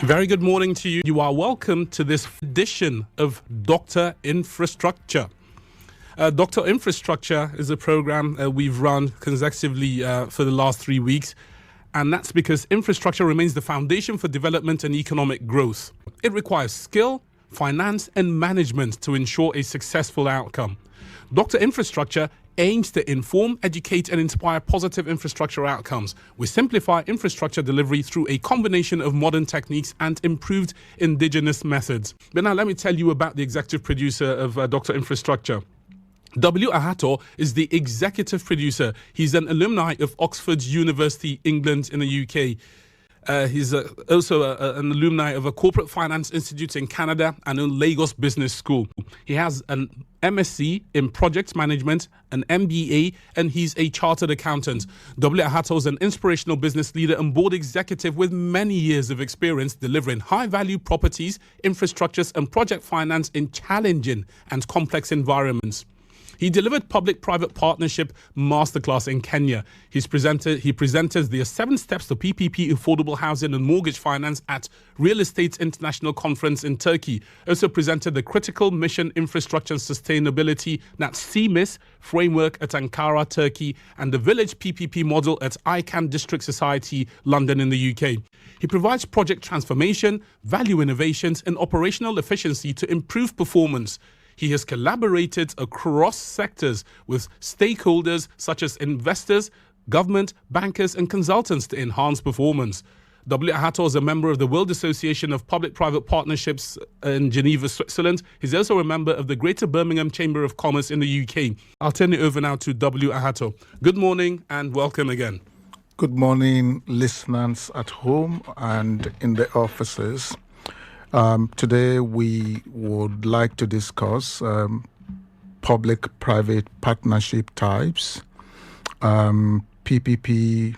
Very good morning to you. You are welcome to this edition of Dr. Infrastructure. Dr. Infrastructure is a program we've run consecutively for the last 3 weeks, and that's because infrastructure remains the foundation for development and economic growth. It requires skill, finance, and management to ensure a successful outcome. Dr. Infrastructure aims to inform, educate, and inspire positive infrastructure outcomes. We simplify infrastructure delivery through a combination of modern techniques and improved indigenous methods. But now let me tell you about the executive producer of Dr. Infrastructure. W. Ahato is the executive producer. He's an alumni of Oxford University, England, in the UK. He's also an alumni of a corporate finance institute in Canada and a Lagos Business School. He has an MSc in project management, an MBA, and he's a chartered accountant. W. Ahato is an inspirational business leader and board executive with many years of experience delivering high-value properties, infrastructures, and project finance in challenging and complex environments. He delivered public-private partnership masterclass in Kenya. He presented the 7 steps to PPP affordable housing and mortgage finance at Real Estate International Conference in Turkey. Also presented the critical mission infrastructure and sustainability, that's CMIS framework at Ankara, Turkey, and the village PPP model at ICANN District Society, London in the UK. He provides project transformation, value innovations, and operational efficiency to improve performance. He has collaborated across sectors with stakeholders such as investors, government, bankers, and consultants to enhance performance. W. Ahato is a member of the World Association of Public-Private Partnerships in Geneva, Switzerland. He's also a member of the Greater Birmingham Chamber of Commerce in the UK. I'll turn it over now to W. Ahato. Good morning and welcome again. Good morning, listeners at home and in the offices. Today we would like to discuss public-private partnership types, PPP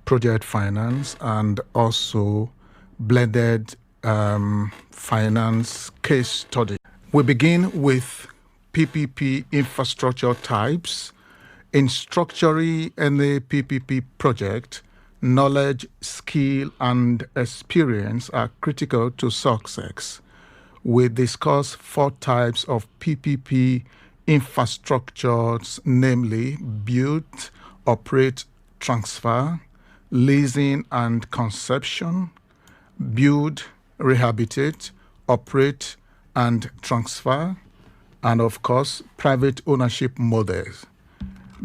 project finance, and also blended finance case study. We begin with PPP infrastructure types. In structuring any PPP project, knowledge, skill, and experience are critical to success. We discuss 4 types of PPP infrastructures, namely build, operate, transfer, leasing and conception, build, rehabilitate, operate, and transfer, and of course, private ownership models.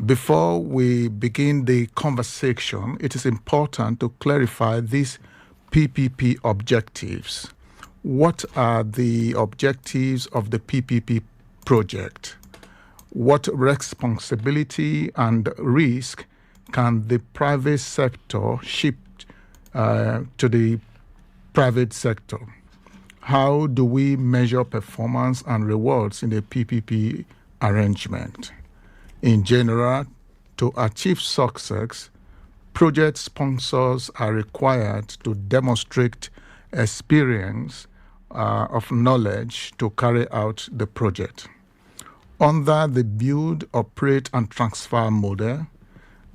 Before we begin the conversation, it is important to clarify these PPP objectives. What are the objectives of the PPP project? What responsibility and risk can the private sector shift to the private sector? How do we measure performance and rewards in a PPP arrangement? In general, to achieve success, project sponsors are required to demonstrate experience of knowledge to carry out the project. Under the build, operate, and transfer model,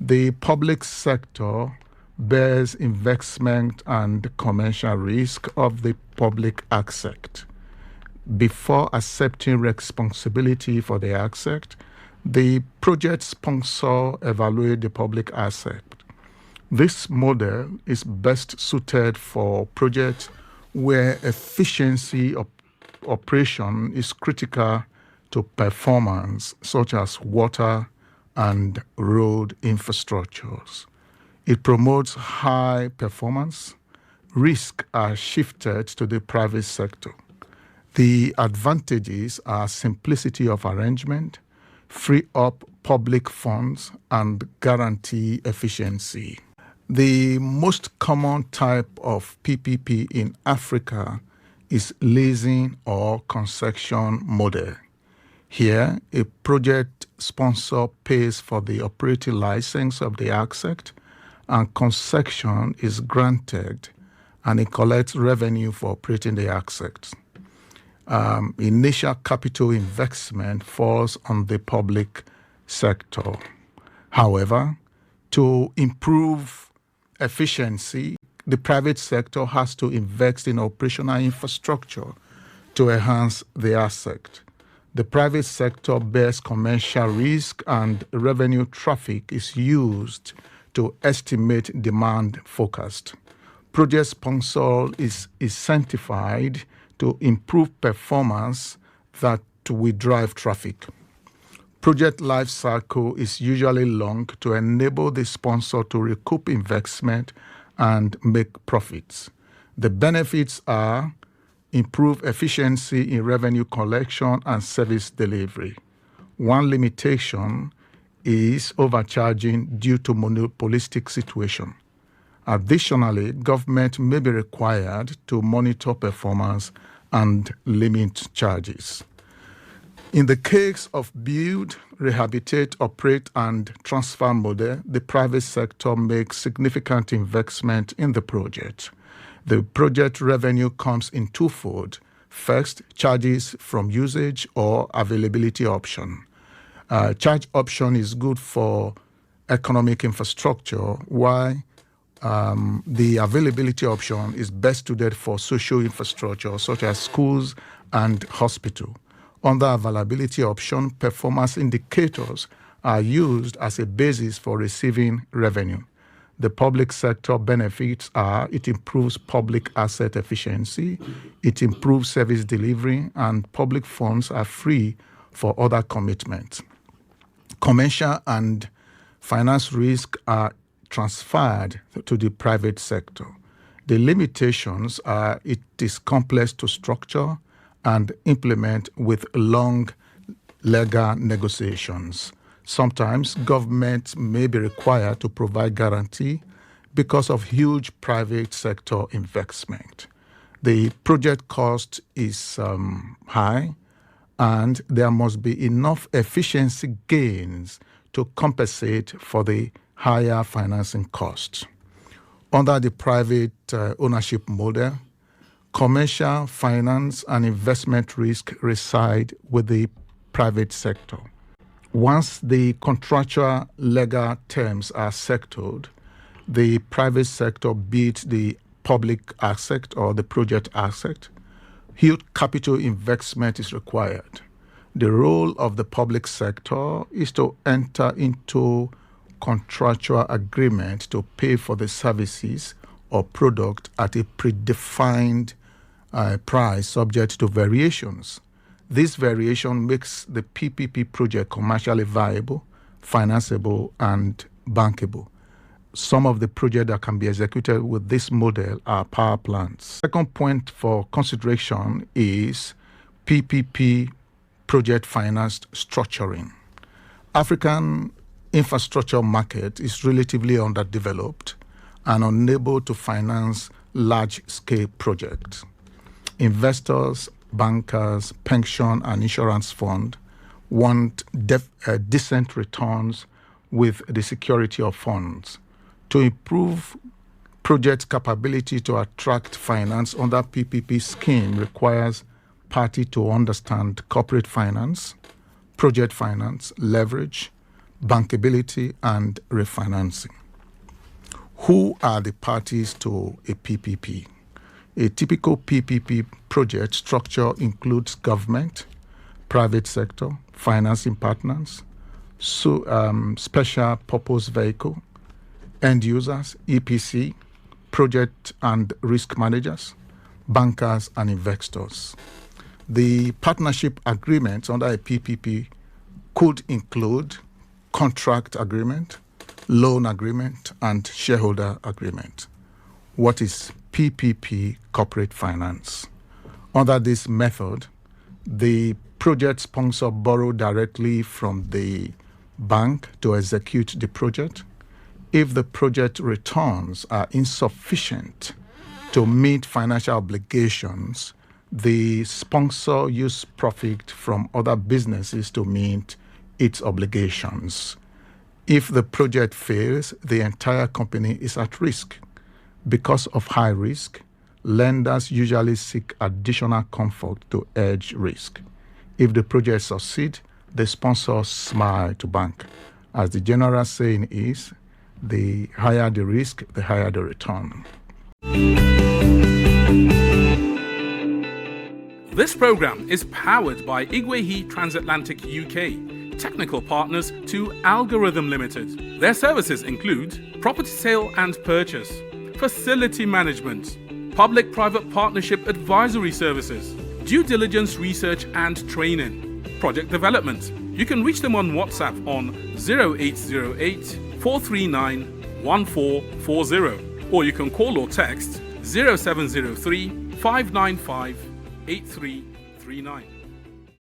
the public sector bears investment and commercial risk of the public asset. Before accepting responsibility for the asset, the project sponsor evaluates the public asset. This model is best suited for projects where efficiency of operation is critical to performance, such as water and road infrastructures. It promotes high performance. Risks are shifted to the private sector. The advantages are simplicity of arrangement, free up public funds, and guarantee efficiency. The most common type of PPP in Africa is leasing or concession model. Here, a project sponsor pays for the operating license of the asset, and concession is granted, and it collects revenue for operating the asset. Initial capital investment falls on the public sector. However, to improve efficiency, the private sector has to invest in operational infrastructure to enhance the asset. The private sector bears commercial risk, and revenue traffic is used to estimate demand forecast. Project sponsor is incentivized to improve performance that will drive traffic. Project life cycle is usually long to enable the sponsor to recoup investment and make profits. The benefits are improve efficiency in revenue collection and service delivery. One limitation is overcharging due to monopolistic situation. Additionally, government may be required to monitor performance and limit charges. In the case of build, rehabilitate, operate, and transfer model, the private sector makes significant investment in the project. The project revenue comes in twofold. First, charges from usage or availability option. Charge option is good for economic infrastructure, while the availability option is best suited for social infrastructure such as schools and hospitals. Under availability option, performance indicators are used as a basis for receiving revenue. The public sector benefits are it improves public asset efficiency, it improves service delivery, and public funds are free for other commitments. Commercial and finance risk are transferred to the private sector. The limitations are it is complex to structure and implement with long legal negotiations. Sometimes government may be required to provide guarantee because of huge private sector investment. The project cost is high, and there must be enough efficiency gains to compensate for the higher financing costs. Under the private ownership model, commercial, finance, and investment risk reside with the private sector. Once the contractual legal terms are settled, the private sector bids the public asset or the project asset. Huge capital investment is required. The role of the public sector is to enter into contractual agreement to pay for the services or product at a predefined price subject to variations. This variation makes the PPP project commercially viable, financeable, and bankable. Some of the projects that can be executed with this model are power plants. Second point for consideration is PPP project financed structuring. African infrastructure market is relatively underdeveloped and unable to finance large-scale projects. Investors, bankers, pension and insurance fund want decent returns with the security of funds. To improve project capability to attract finance under PPP scheme requires party to understand corporate finance, project finance, leverage, bankability, and refinancing. Who are the parties to a PPP? A typical PPP project structure includes government, private sector, financing partners, special purpose vehicle, end users, EPC, project and risk managers, bankers, and investors. The partnership agreements under a PPP could include contract agreement, loan agreement, and shareholder agreement. What is PPP corporate finance? Under this method, the project sponsor borrow directly from the bank to execute the project. If the project returns are insufficient to meet financial obligations, the sponsor uses profit from other businesses to meet its obligations. If the project fails, the entire company is at risk. Because of high risk, lenders usually seek additional comfort to hedge risk. If the project succeeds, the sponsors smile to bank. As the general saying is, the higher the risk, the higher the return. This program is powered by Igwehi Transatlantic UK, technical partners to Algorithm Limited. Their services include property sale and purchase, facility management, public-private partnership advisory services, due diligence research and training, project development. You can reach them on WhatsApp on 0808 439 1440, or you can call or text 0703 595 8339.